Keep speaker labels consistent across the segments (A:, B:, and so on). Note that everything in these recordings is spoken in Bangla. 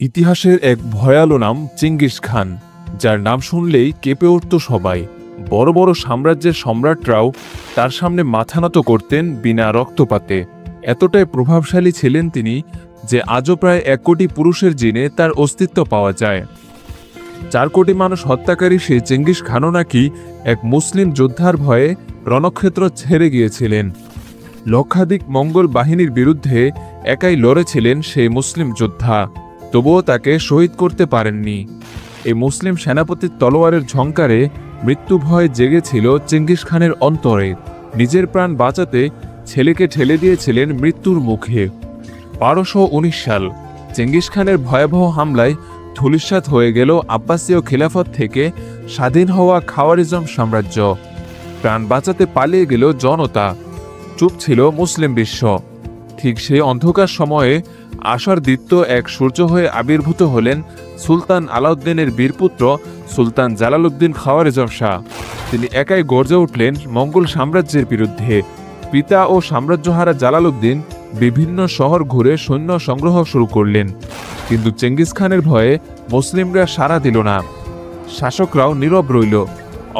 A: ইতিহাসের এক ভয়ালো নাম চেঙ্গিস খান, যার নাম শুনলেই কেঁপে উঠত সবাই। বড় বড় সাম্রাজ্যের সম্রাটরাও তার সামনে মাথা নত করতেন বিনা রক্তপাতে। এতটাই প্রভাবশালী ছিলেন তিনি যে আজও প্রায় 1 কোটি পুরুষের জিনে তার অস্তিত্ব পাওয়া যায়। 4 কোটি মানুষ হত্যাকারী সেই চেঙ্গিস খানও নাকি এক মুসলিম যোদ্ধার ভয়ে রণক্ষেত্র ছেড়ে গিয়েছিলেন। লক্ষাধিক মঙ্গল বাহিনীর বিরুদ্ধে একাই লড়েছিলেন সেই মুসলিম যোদ্ধা, তবুও তাকে শহীদ করতে পারেননি। এই মুসলিম সেনাপতির তলোয়ারের ঝংকারে মৃত্যু ভয় জেগেছিল চেঙ্গিস খানের অন্তরে। নিজের প্রাণ বাঁচাতে ছেলেকে ঠেলে দিয়েছিলেন মৃত্যুর মুখে। 1219 সাল চেঙ্গিস খানের ভয়াবহ হামলায় ধূলিসাৎ হয়ে গেল আব্বাসীয় খিলাফত থেকে স্বাধীন হওয়া খাওয়ারিজম সাম্রাজ্য। প্রাণ বাঁচাতে পালিয়ে গেল জনতা, চুপ ছিল মুসলিম বিশ্ব। ঠিক সেই অন্ধকার সময়ে আশার দীপ্ত এক সূর্য হয়ে আবির্ভূত হলেন সুলতান আলাউদ্দিনের বীরপুত্র সুলতান জালালউদ্দিন খাওয়ারিজম শাহ। তিনি একাই গর্জে উঠলেন মঙ্গল সাম্রাজ্যের বিরুদ্ধে। পিতা ও সাম্রাজ্যহারা জালালউদ্দিন বিভিন্ন শহর ঘুরে সৈন্য সংগ্রহ শুরু করলেন, কিন্তু চেঙ্গিস খানের ভয়ে মুসলিমরা সাড়া দিল না। শাসকরাও নীরব রইল।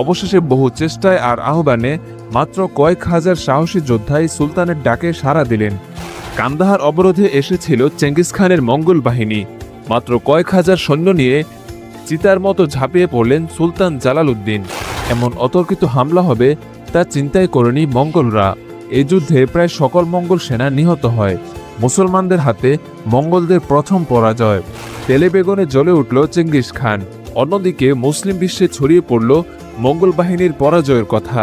A: অবশেষে বহু চেষ্টায় আর আহ্বানে মাত্র কয়েক হাজার সাহসী যোদ্ধাই সুলতানের ডাকে সাড়া দিলেন। কান্দাহার অবরোধে এসেছিল চেঙ্গিস খানের মঙ্গল বাহিনী। মাত্র কয়েক হাজার সৈন্য নিয়ে চিতার মতো ঝাঁপিয়ে পড়লেন সুলতান জালালউদ্দিন। এমন অতর্কিত হামলা হবে তা চিন্তাই করেনি মঙ্গলরা। এই যুদ্ধে প্রায় সকল মঙ্গল সেনা নিহত হয়। মুসলমানদের হাতে মঙ্গলদের প্রথম পরাজয়। তেলে বেগুনে জ্বলে উঠল চেঙ্গিস খান। অন্যদিকে মুসলিম বিশ্বে ছড়িয়ে পড়ল মঙ্গল বাহিনীর পরাজয়ের কথা।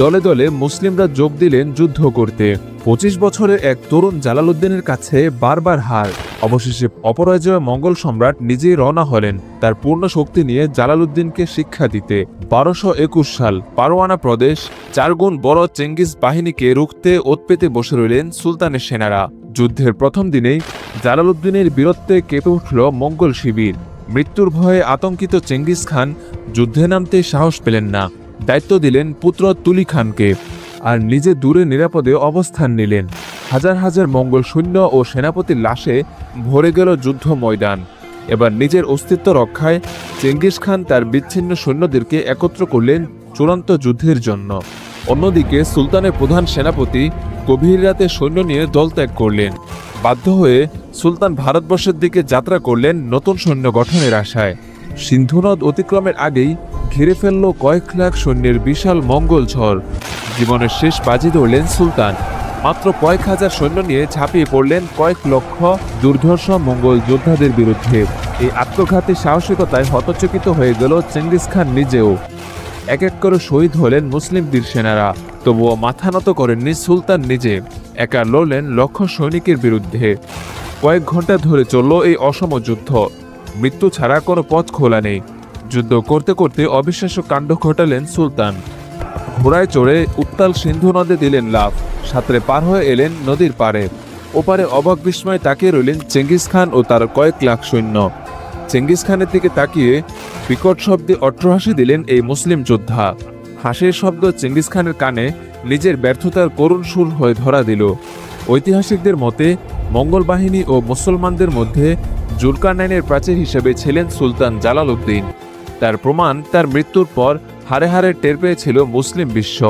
A: দলে দলে মুসলিমরা যোগ দিলেন যুদ্ধ করতে। 25 বছরের এক তরুণ জালালউদ্দিনের কাছে বারবার হার। অবশেষে অপরাজয় মঙ্গল সম্রাট নিজেই রওনা হলেন তার পূর্ণ শক্তি নিয়ে জালালউদ্দিনকে শিক্ষা দিতে। 1221 সাল পারওয়ানা প্রদেশ 4 গুণ বড় চেঙ্গিস বাহিনীকে রুখতে ওত পেতে বসে রইলেন সুলতানের সেনারা। যুদ্ধের প্রথম দিনেই জালালউদ্দিনের বীরত্বে কেঁপে উঠল মঙ্গল শিবির। মৃত্যুর ভয়ে আতঙ্কিত চেঙ্গিস খান যুদ্ধে নামতে সাহস পেলেন না। দায়িত্ব দিলেন পুত্র তুলি খানকে, আর নিজে দূরে নিরাপদে অবস্থান নিলেন। হাজার হাজার মঙ্গল সৈন্য ও সেনাপতির লাশে ভরে গেল যুদ্ধ ময়দান। এবার নিজের অস্তিত্ব রক্ষায় চেঙ্গিস খান তার বিচ্ছিন্ন সৈন্যদেরকে একত্র করলেন চূড়ান্ত যুদ্ধের জন্য। অন্যদিকে সুলতানের প্রধান সেনাপতি গভীর রাতে সৈন্য নিয়ে দলত্যাগ করলেন। বাধ্য হয়ে সুলতান ভারতবর্ষের দিকে যাত্রা করলেন নতুন সৈন্য গঠনের আশায়। সিন্ধু নদ অতিক্রমের আগেই ঘিরে ফেলল কয়েক লাখ সৈন্যের বিশাল মঙ্গল ঝড়। জীবনের শেষ বাজি ধরলেন সুলতান। মাত্র কয়েক হাজার সৈন্য নিয়ে ঝাঁপিয়ে পড়লেন কয়েক লক্ষ দুর্ধর্ষ মঙ্গল যোদ্ধাদের বিরুদ্ধে। এই আত্মঘাতী সাহসিকতায় হতচকিত হয়ে গেল চেঙ্গিস খান নিজেও। এক এক করে শহীদ হলেন মুসলিম বীর সেনারা, তবুও মাথা নত করেননি সুলতান নিজে। একা লড়লেন লক্ষ সৈনিকের বিরুদ্ধে। কয়েক ঘন্টা ধরে চলল এই অসম যুদ্ধ। মৃত্যু ছাড়া কোনো পথ খোলা নেই। যুদ্ধ করতে করতে অবিশ্বাস্য কাণ্ড ঘটালেন সুলতান। ঘোড়ায় চড়ে উত্তাল সিন্ধু নদে দিলেন লাফ। সাঁতরে পার হয়ে এলেন নদীর পারে। ওপারে অবাক বিস্ময়ে তাকিয়ে রইলেন চেঙ্গিস খান ও তার কয়েক লাখ সৈন্য। চেঙ্গিস খানের দিকে তাকিয়ে বিকট শব্দে অট্টহাসি দিলেন এই মুসলিম যোদ্ধা। হাসির শব্দ চেঙ্গিস খানের কানে নিজের ব্যর্থতার করুণ সুর হয়ে ধরা দিল। ঐতিহাসিকদের মতে মঙ্গল বাহিনী ও মুসলমানদের মধ্যে জুলকারনাইনের প্রাচীর হিসেবে ছিলেন সুলতান জালালউদ্দিন। তার প্রমাণ তার মৃত্যুর পর হারে হারে টের পেয়েছিল মুসলিম বিশ্ব।